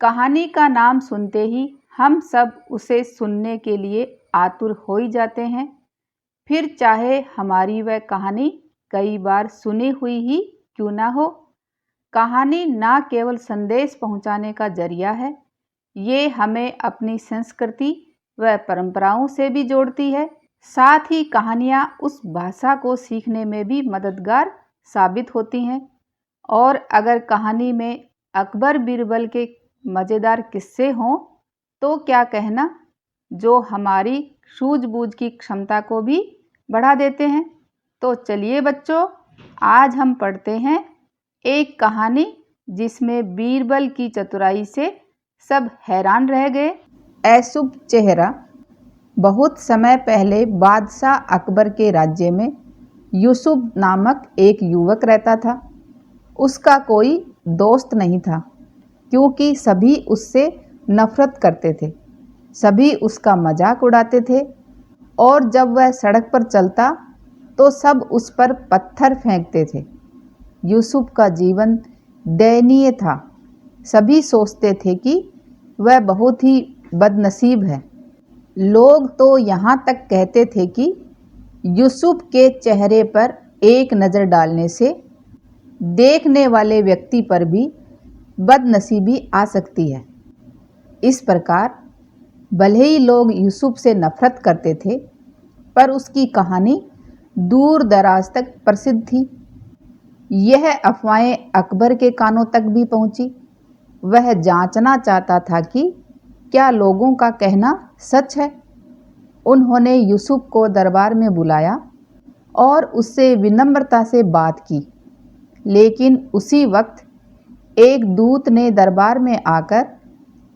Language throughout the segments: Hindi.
कहानी का नाम सुनते ही हम सब उसे सुनने के लिए आतुर हो ही जाते हैं। फिर चाहे हमारी वह कहानी कई बार सुनी हुई ही क्यों ना हो। कहानी ना केवल संदेश पहुंचाने का जरिया है, ये हमें अपनी संस्कृति व परंपराओं से भी जोड़ती है। साथ ही कहानियाँ उस भाषा को सीखने में भी मददगार साबित होती हैं। और अगर कहानी में अकबर बीरबल के मज़ेदार किस्से हों तो क्या कहना, जो हमारी सूझबूझ की क्षमता को भी बढ़ा देते हैं। तो चलिए बच्चों, आज हम पढ़ते हैं एक कहानी जिसमें बीरबल की चतुराई से सब हैरान रह गए। ऐशुब चेहरा। बहुत समय पहले बादशाह अकबर के राज्य में यूसुफ नामक एक युवक रहता था। उसका कोई दोस्त नहीं था, क्योंकि सभी उससे नफरत करते थे। सभी उसका मजाक उड़ाते थे और जब वह सड़क पर चलता तो सब उस पर पत्थर फेंकते थे। यूसुफ का जीवन दयनीय था। सभी सोचते थे कि वह बहुत ही बदनसीब है। लोग तो यहाँ तक कहते थे कि यूसुफ के चेहरे पर एक नज़र डालने से देखने वाले व्यक्ति पर भी बदनसीबी आ सकती है। इस प्रकार भले ही लोग यूसुफ से नफरत करते थे, पर उसकी कहानी दूर दराज तक प्रसिद्ध थी। यह अफवाहें अकबर के कानों तक भी पहुंची। वह जांचना चाहता था कि क्या लोगों का कहना सच है। उन्होंने यूसुफ को दरबार में बुलाया और उससे विनम्रता से बात की। लेकिन उसी वक्त एक दूत ने दरबार में आकर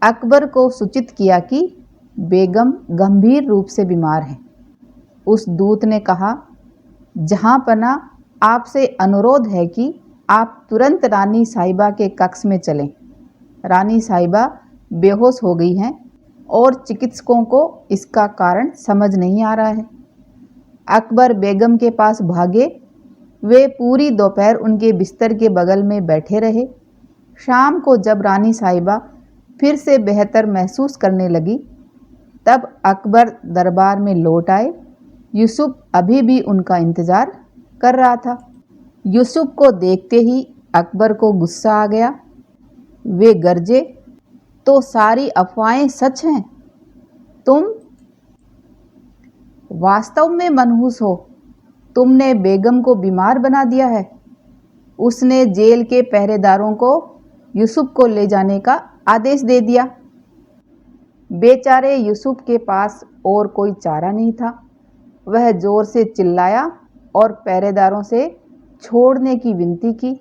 अकबर को सूचित किया कि बेगम गंभीर रूप से बीमार है। उस दूत ने कहा, जहांपना, आपसे अनुरोध है कि आप तुरंत रानी साहिबा के कक्ष में चलें। रानी साहिबा बेहोश हो गई हैं और चिकित्सकों को इसका कारण समझ नहीं आ रहा है। अकबर बेगम के पास भागे। वे पूरी दोपहर उनके बिस्तर के बगल में बैठे रहे। शाम को जब रानी साहिबा फिर से बेहतर महसूस करने लगी, तब अकबर दरबार में लौट आए। यूसुफ अभी भी उनका इंतज़ार कर रहा था। यूसुफ को देखते ही अकबर को गुस्सा आ गया। वे गरजे, तो सारी अफवाहें सच हैं। तुम वास्तव में मनहूस हो। तुमने बेगम को बीमार बना दिया है। उसने जेल के पहरेदारों को यूसुफ को ले जाने का आदेश दे दिया। बेचारे यूसुफ के पास और कोई चारा नहीं था। वह जोर से चिल्लाया और पहरेदारों से छोड़ने की विनती की।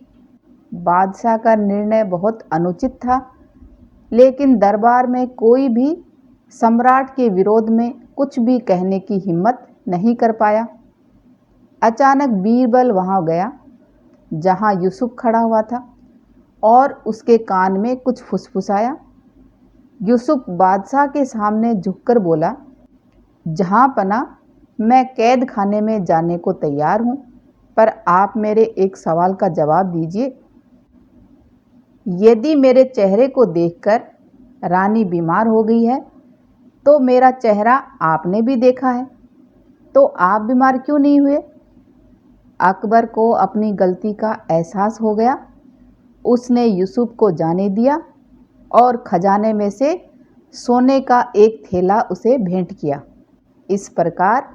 बादशाह का निर्णय बहुत अनुचित था, लेकिन दरबार में कोई भी सम्राट के विरोध में कुछ भी कहने की हिम्मत नहीं कर पाया। अचानक बीरबल वहां गया जहां यूसुफ खड़ा हुआ था और उसके कान में कुछ फुसफुसाया। यूसुफ बादशाह के सामने झुककर बोला, जहांपना, मैं कैद खाने में जाने को तैयार हूं, पर आप मेरे एक सवाल का जवाब दीजिए। यदि मेरे चेहरे को देखकर रानी बीमार हो गई है, तो मेरा चेहरा आपने भी देखा है, तो आप बीमार क्यों नहीं हुए? अकबर को अपनी गलती का एहसास हो गया। उसने यूसुफ को जाने दिया और खजाने में से सोने का एक थैला उसे भेंट किया। इस प्रकार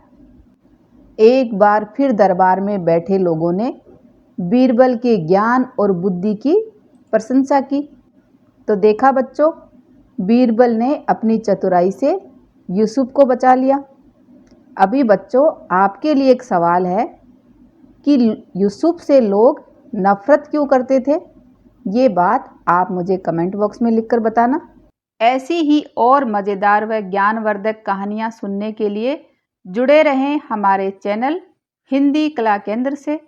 एक बार फिर दरबार में बैठे लोगों ने बीरबल के ज्ञान और बुद्धि की प्रशंसा की। तो देखा बच्चों, बीरबल ने अपनी चतुराई से यूसुफ को बचा लिया। अभी बच्चों, आपके लिए एक सवाल है कि यूसुफ से लोग नफरत क्यों करते थे? ये बात आप मुझे कमेंट बॉक्स में लिखकर बताना। ऐसी ही और मज़ेदार व ज्ञानवर्धक कहानियाँ सुनने के लिए जुड़े रहें हमारे चैनल हिंदी कला केंद्र से।